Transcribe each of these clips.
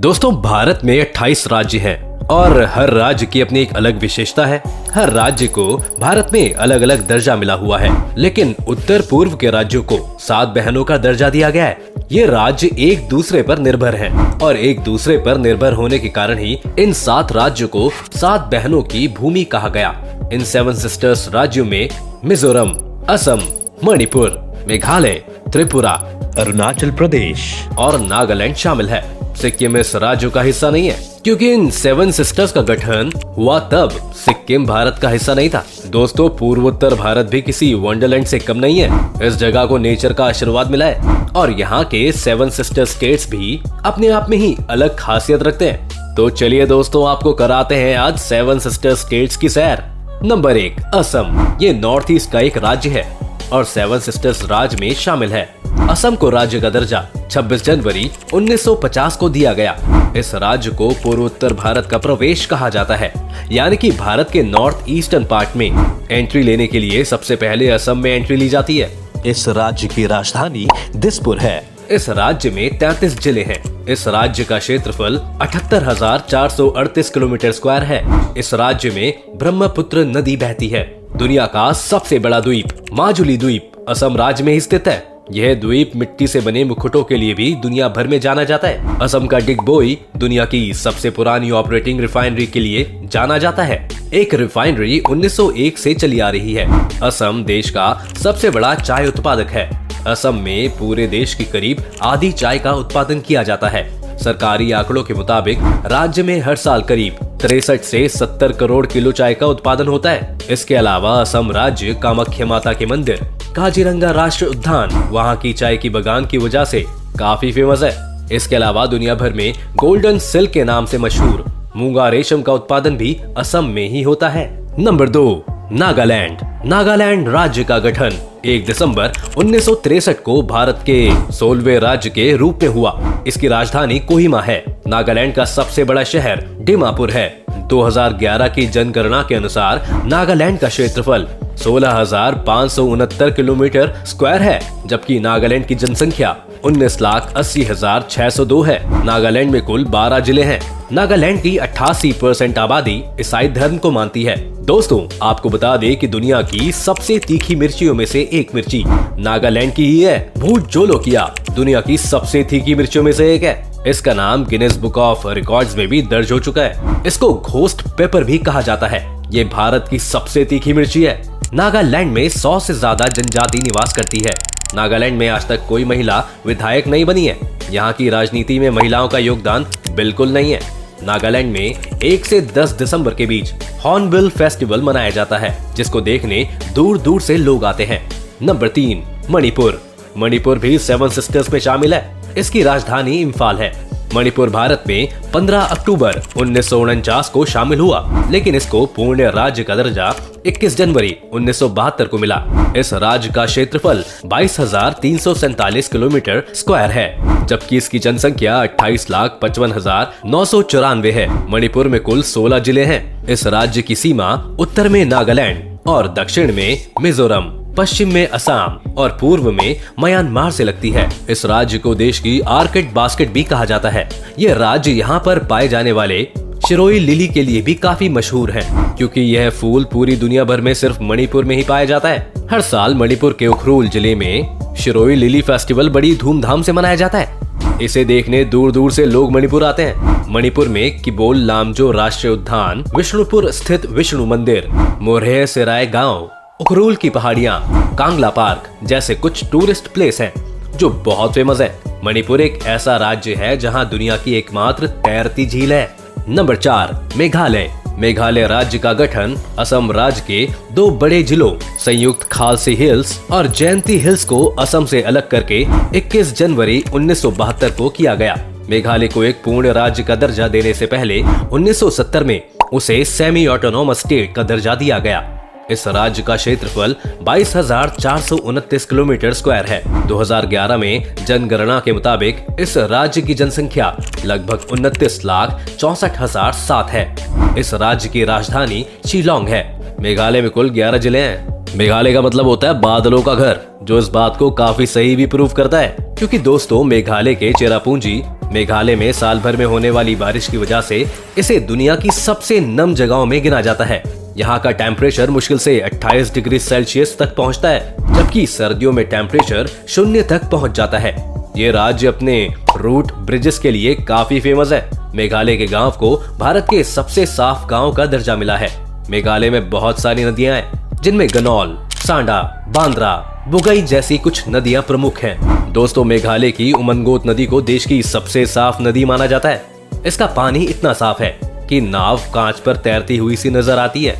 दोस्तों भारत में 28 राज्य हैं और हर राज्य की अपनी एक अलग विशेषता है। हर राज्य को भारत में अलग अलग दर्जा मिला हुआ है, लेकिन उत्तर पूर्व के राज्यों को 7 बहनों का दर्जा दिया गया है। ये राज्य एक दूसरे पर निर्भर हैं और एक दूसरे पर निर्भर होने के कारण ही इन 7 राज्यों को 7 बहनों की भूमि कहा गया। इन 7 सिस्टर्स राज्यों में मिजोरम, असम, मणिपुर, मेघालय, त्रिपुरा, अरुणाचल प्रदेश और नागालैंड शामिल है। सिक्किम इस राज्य का हिस्सा नहीं है क्योंकि इन 7 सिस्टर्स का गठन हुआ तब सिक्किम भारत का हिस्सा नहीं था। दोस्तों पूर्वोत्तर भारत भी किसी वंडरलैंड से कम नहीं है। इस जगह को नेचर का आशीर्वाद मिला है और यहाँ के 7 सिस्टर स्टेट्स भी अपने आप में ही अलग खासियत रखते हैं। तो चलिए दोस्तों आपको कराते हैं आज 7 सिस्टर स्टेट्स की सैर। नंबर 1 असम। ये नॉर्थ ईस्ट का एक राज्य है और 7 सिस्टर्स राज्य में शामिल है। असम को राज्य का दर्जा 26 जनवरी 1950 को दिया गया। इस राज्य को पूर्वोत्तर भारत का प्रवेश कहा जाता है, यानी कि भारत के नॉर्थ ईस्टर्न पार्ट में एंट्री लेने के लिए सबसे पहले असम में एंट्री ली जाती है। इस राज्य की राजधानी दिसपुर है। इस राज्य में 33 जिले हैं। इस राज्य का क्षेत्रफल 78,438 किलोमीटर स्क्वायर है। इस राज्य में ब्रह्मपुत्र नदी बहती है। दुनिया का सबसे बड़ा द्वीप माजुली द्वीप असम राज्य में ही स्थित है। यह द्वीप मिट्टी से बने मुकुटों के लिए भी दुनिया भर में जाना जाता है। असम का डिगबोई दुनिया की सबसे पुरानी ऑपरेटिंग रिफाइनरी के लिए जाना जाता है। एक रिफाइनरी 1901 से चली आ रही है। असम देश का सबसे बड़ा चाय उत्पादक है। असम में पूरे देश की करीब आधी चाय का उत्पादन किया जाता है। सरकारी आंकड़ों के मुताबिक राज्य में हर साल करीब 63 से 70 करोड़ किलो चाय का उत्पादन होता है। इसके अलावा असम राज्य कामाख्या माता के मंदिर, काजीरंगा राष्ट्रीय उद्यान वहाँ की चाय की बगान की वजह से काफी फेमस है। इसके अलावा दुनिया भर में गोल्डन सिल्क के नाम से मशहूर मूंगा रेशम का उत्पादन भी असम में ही होता है। नंबर 2 नागालैंड। नागालैंड राज्य का गठन 1 दिसंबर 1963 को भारत के 16वें राज्य के रूप में हुआ। इसकी राजधानी कोहिमा है। नागालैंड का सबसे बड़ा शहर डिमापुर है। 2011 की जनगणना के अनुसार नागालैंड का क्षेत्रफल 16,569 किलोमीटर स्क्वायर है, जबकि नागालैंड की जनसंख्या 19,80,602 है। नागालैंड में कुल 12 जिले हैं। नागालैंड की 88% आबादी ईसाई धर्म को मानती है। दोस्तों आपको बता दें कि दुनिया की सबसे तीखी मिर्चियों में से एक मिर्ची नागालैंड की ही है। भूत जोलोकिया दुनिया की सबसे तीखी मिर्चियों में से एक है। इसका नाम गिनेस बुक ऑफ रिकॉर्ड्स में भी दर्ज हो चुका है। इसको घोस्ट पेपर भी कहा जाता है। ये भारत की सबसे तीखी मिर्ची है। नागालैंड में 100 से ज्यादा जनजाति निवास करती है। नागालैंड में आज तक कोई महिला विधायक नहीं बनी है। यहाँ की राजनीति में महिलाओं का योगदान बिल्कुल नहीं है। नागालैंड में 1 से 10 दिसंबर के बीच हॉर्नबिल फेस्टिवल मनाया जाता है, जिसको देखने दूर दूर से लोग आते हैं। नंबर 3 मणिपुर। मणिपुर भी 7 सिस्टर्स में शामिल है। इसकी राजधानी इम्फाल है। मणिपुर भारत में 15 अक्टूबर 1949 को शामिल हुआ, लेकिन इसको पूर्ण राज्य का दर्जा 21 जनवरी 1972 को मिला। इस राज्य का क्षेत्रफल 22,347 किलोमीटर स्क्वायर है, जबकि इसकी जनसंख्या 28,55,994 है। मणिपुर में कुल 16 जिले हैं। इस राज्य की सीमा उत्तर में नागालैंड और दक्षिण में मिजोरम, पश्चिम में असम और पूर्व में म्यांमार से लगती है। इस राज्य को देश की आर्किड बास्केट भी कहा जाता है। ये राज्य यहाँ पर पाए जाने वाले शिरोई लिली के लिए भी काफी मशहूर है, क्योंकि यह फूल पूरी दुनिया भर में सिर्फ मणिपुर में ही पाया जाता है। हर साल मणिपुर के उखरूल जिले में शिरोई लिली फेस्टिवल बड़ी धूमधाम से मनाया जाता है। इसे देखने दूर दूर से लोग मणिपुर आते हैं। मणिपुर में किबोल लामजो राष्ट्रीय उद्यान, विष्णुपुर स्थित विष्णु मंदिर, मोरहे सेराय गांव, उखरूल की पहाड़ियाँ, कांगला पार्क जैसे कुछ टूरिस्ट प्लेस हैं जो बहुत फेमस है। मणिपुर एक ऐसा राज्य है जहाँ दुनिया की एकमात्र तैरती झील है। नंबर 4 मेघालय। मेघालय राज्य का गठन असम राज्य के 2 बड़े जिलों संयुक्त खालसी हिल्स और जयंती हिल्स को असम से अलग करके 21 जनवरी 1972 को किया गया। मेघालय को एक पूर्ण राज्य का दर्जा देने से पहले 1970 में उसे सेमी ऑटोनोमस स्टेट का दर्जा दिया गया। इस राज्य का क्षेत्रफल 22,429 किलोमीटर स्क्वायर है। 2011 में जनगणना के मुताबिक इस राज्य की जनसंख्या लगभग 29,64,007 है। इस राज्य की राजधानी शिलोंग है। मेघालय में कुल 11 जिले हैं। मेघालय का मतलब होता है बादलों का घर, जो इस बात को काफी सही भी प्रूव करता है, क्योंकि दोस्तों मेघालय के चेरापूंजी मेघालय में साल भर में होने वाली बारिश की वजह से इसे दुनिया की सबसे नम जगहों में गिना जाता है। यहाँ का टेम्परेचर मुश्किल से 28 डिग्री सेल्सियस तक पहुँचता है, जबकि सर्दियों में टेम्परेचर 0 तक पहुँच जाता है। ये राज्य अपने रूट ब्रिजेस के लिए काफी फेमस है। मेघालय के गांव को भारत के सबसे साफ गांव का दर्जा मिला है। मेघालय में बहुत सारी नदियां हैं, जिनमें गनौल, सांडा, बांद्रा, बुगई जैसी कुछ नदियां प्रमुख हैं। दोस्तों, मेघालय की उमनगोत नदी को देश की सबसे साफ नदी माना जाता है। इसका पानी इतना साफ है कि नाव कांच पर तैरती हुई सी नजर आती है।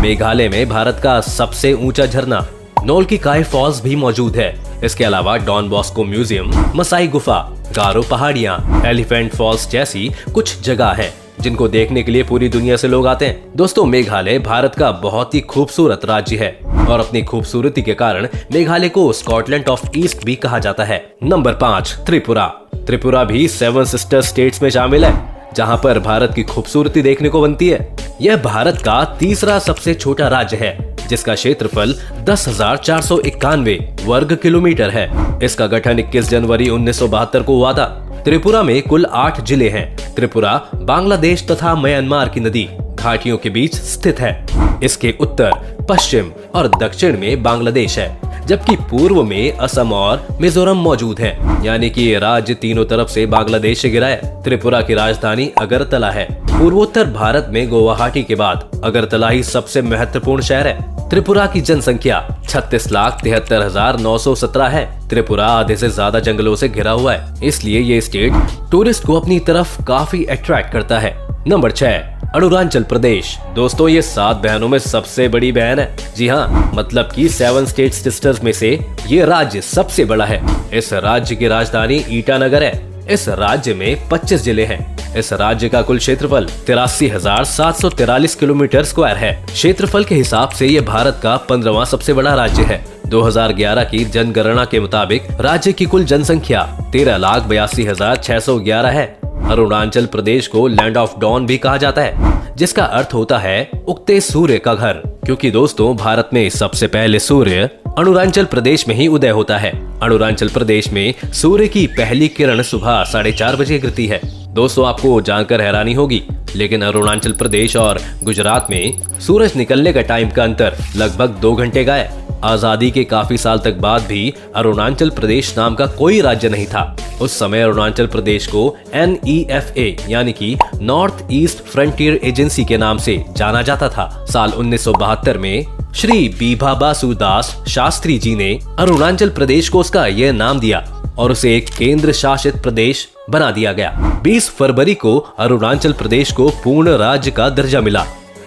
मेघालय में भारत का सबसे ऊंचा झरना नोल की काय फॉल्स भी मौजूद है। इसके अलावा डॉन बॉस्को म्यूजियम, मसाई गुफा, गारो पहाड़ियां, एलिफेंट फॉल्स जैसी कुछ जगह हैं, जिनको देखने के लिए पूरी दुनिया से लोग आते हैं। दोस्तों, मेघालय भारत का बहुत ही खूबसूरत राज्य है और अपनी खूबसूरती के कारण मेघालय को स्कॉटलैंड ऑफ ईस्ट भी कहा जाता है। नंबर 5, त्रिपुरा। त्रिपुरा भी 7 सिस्टर स्टेट्स में शामिल है, जहां पर भारत की खूबसूरती देखने को बनती है। यह भारत का तीसरा सबसे छोटा राज्य है, जिसका क्षेत्रफल 10,491 वर्ग किलोमीटर है। इसका गठन 21 जनवरी 1972 को हुआ था। त्रिपुरा में कुल 8 जिले हैं। त्रिपुरा बांग्लादेश तथा म्यांमार की नदी घाटियों के बीच स्थित है। इसके उत्तर, पश्चिम और दक्षिण में बांग्लादेश है, जबकि पूर्व में असम और मिजोरम मौजूद हैं। यानी कि ये राज्य तीनों तरफ से बांग्लादेश से घिरा है। त्रिपुरा की राजधानी अगरतला है। पूर्वोत्तर भारत में गुवाहाटी के बाद अगरतला ही सबसे महत्वपूर्ण शहर है। त्रिपुरा की जनसंख्या 36,73,917 है। त्रिपुरा आधे से ज्यादा जंगलों से घिरा हुआ है, इसलिए ये स्टेट टूरिस्ट को अपनी तरफ काफी अट्रैक्ट करता है। नंबर 6, अरुणाचल प्रदेश। दोस्तों, ये 7 बहनों में सबसे बड़ी बहन है। जी हाँ, मतलब कि 7 स्टेट सिस्टर्स में से ये राज्य सबसे बड़ा है। इस राज्य की राजधानी ईटानगर है। इस राज्य में 25 जिले हैं। इस राज्य का कुल क्षेत्रफल 83,743 किलोमीटर स्क्वायर है। क्षेत्रफल के हिसाब से ये भारत का 15वां सबसे बड़ा राज्य है। 2011 की जनगणना के मुताबिक राज्य की कुल जनसंख्या 13,82,611 है। अरुणाचल प्रदेश को लैंड ऑफ डॉन भी कहा जाता है, जिसका अर्थ होता है उगते सूर्य का घर, क्योंकि दोस्तों भारत में सबसे पहले सूर्य अरुणाचल प्रदेश में ही उदय होता है। अरुणाचल प्रदेश में सूर्य की पहली किरण सुबह 4:30 बजे गिरती है। दोस्तों, आपको जानकर हैरानी होगी, लेकिन अरुणाचल प्रदेश और गुजरात में सूरज निकलने का टाइम का अंतर लगभग 2 घंटे का है। आजादी के काफी साल तक बाद भी अरुणाचल प्रदेश नाम का कोई राज्य नहीं था। उस समय अरुणाचल प्रदेश को NEFA यानी कि नॉर्थ ईस्ट फ्रंटियर एजेंसी के नाम से जाना जाता था। साल 1972 में श्री बीभा बासु दास शास्त्री जी ने अरुणाचल प्रदेश को उसका यह नाम दिया और उसे एक केंद्र शासित प्रदेश बना दिया गया। 20 फरवरी को अरुणाचल प्रदेश को पूर्ण राज्य का दर्जा मिला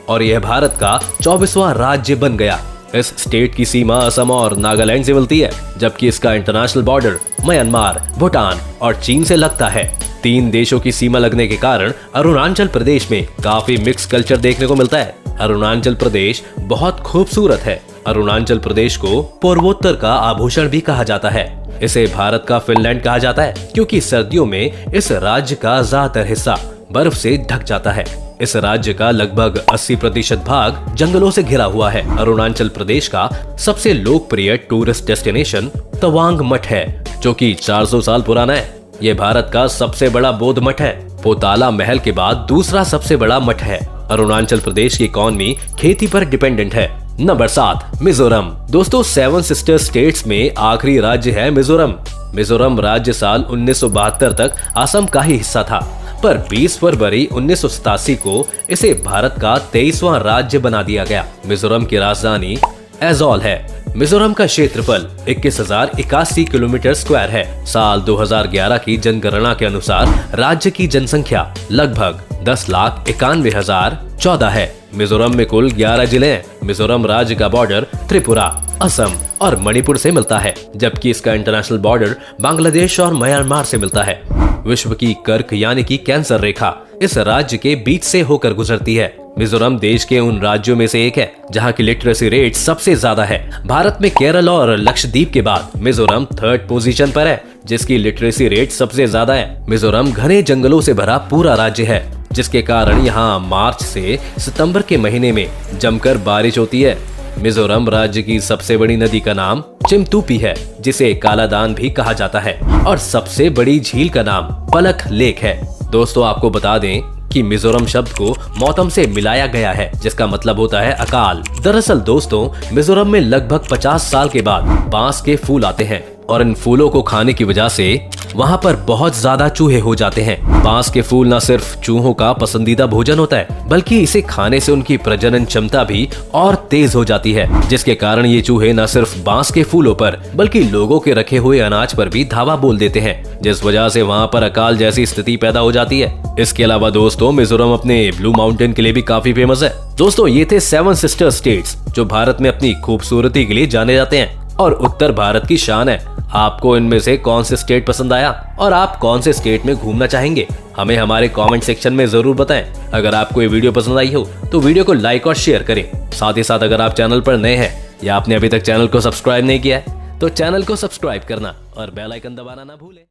और यह भारत का 24वां राज्य बन गया। इस स्टेट की सीमा असम और नागालैंड से मिलती है, जबकि इसका इंटरनेशनल बॉर्डर म्यांमार, भूटान और चीन से लगता है। 3 देशों की सीमा लगने के कारण अरुणाचल प्रदेश में काफी मिक्स कल्चर देखने को मिलता है। अरुणाचल प्रदेश बहुत खूबसूरत है। अरुणाचल प्रदेश को पूर्वोत्तर का आभूषण भी कहा जाता है। इसे भारत का फिनलैंड कहा जाता है, क्योंकि सर्दियों में इस राज्य का ज्यादातर हिस्सा बर्फ से ढक जाता है। इस राज्य का लगभग 80% भाग जंगलों से घिरा हुआ है। अरुणाचल प्रदेश का सबसे लोकप्रिय टूरिस्ट डेस्टिनेशन तवांग मठ है, जो कि 400 साल पुराना है। ये भारत का सबसे बड़ा बौद्ध मठ है। पोताला महल के बाद दूसरा सबसे बड़ा मठ है। अरुणाचल प्रदेश की इकॉनमी खेती पर डिपेंडेंट है। नंबर 7, मिजोरम। दोस्तों, 7 सिस्टर स्टेट्स में आखिरी राज्य है मिजोरम। मिजोरम राज्य साल 1972 तक असम का ही हिस्सा था, पर 20 फरवरी 1987 को इसे भारत का 23वां राज्य बना दिया गया। मिजोरम की राजधानी एजोल है। मिजोरम का क्षेत्रफल 21,081 किलोमीटर स्क्वायर है। साल 2011 की जनगणना के अनुसार राज्य की जनसंख्या लगभग 10,91,014 है। मिजोरम में कुल 11 जिले हैं। मिजोरम राज्य का बॉर्डर त्रिपुरा, असम और मणिपुर से मिलता है, जबकि इसका इंटरनेशनल बॉर्डर बांग्लादेश और म्यांमार से मिलता है। विश्व की कर्क यानी कि कैंसर रेखा इस राज्य के बीच से होकर गुजरती है। मिजोरम देश के उन राज्यों में से एक है जहां की लिटरेसी रेट सबसे ज्यादा है। भारत में केरल और लक्षद्वीप के बाद मिजोरम 3rd पोजीशन पर है, जिसकी लिटरेसी रेट सबसे ज्यादा है। मिजोरम घने जंगलों से भरा पूरा राज्य है, जिसके कारण यहाँ मार्च से सितंबर के महीने में जमकर बारिश होती है। मिजोरम राज्य की सबसे बड़ी नदी का नाम चिमतूपी है, जिसे कालादान भी कहा जाता है। और सबसे बड़ी झील का नाम पलक लेक है। दोस्तों आपको बता दें कि मिजोरम शब्द को मौतम से मिलाया गया है, जिसका मतलब होता है अकाल। दरअसल दोस्तों मिजोरम में लगभग 50 साल के बाद बांस के फूल आते हैं और इन फूलों को खाने की वजह से वहाँ पर बहुत ज्यादा चूहे हो जाते हैं। बांस के फूल न सिर्फ चूहों का पसंदीदा भोजन होता है, बल्कि इसे खाने से उनकी प्रजनन क्षमता भी और तेज हो जाती है, जिसके कारण ये चूहे न सिर्फ बांस के फूलों पर बल्कि लोगों के रखे हुए अनाज पर भी धावा बोल देते हैं, जिस वजह से वहाँ पर अकाल जैसी स्थिति पैदा हो जाती है। इसके अलावा दोस्तों मिजोरम अपने ब्लू माउंटेन के लिए भी काफी फेमस है। दोस्तों ये थे 7 सिस्टर स्टेट्स जो भारत में अपनी खूबसूरती के लिए जाने जाते हैं और उत्तर भारत की शान है। आपको इनमें से कौन से स्टेट पसंद आया और आप कौन से स्टेट में घूमना चाहेंगे, हमें हमारे कमेंट सेक्शन में जरूर बताएं। अगर आपको ये वीडियो पसंद आई हो तो वीडियो को लाइक और शेयर करें। साथ ही साथ अगर आप चैनल पर नए हैं या आपने अभी तक चैनल को सब्सक्राइब नहीं किया है तो चैनल को सब्सक्राइब करना और बेल आइकन दबाना ना भूलें।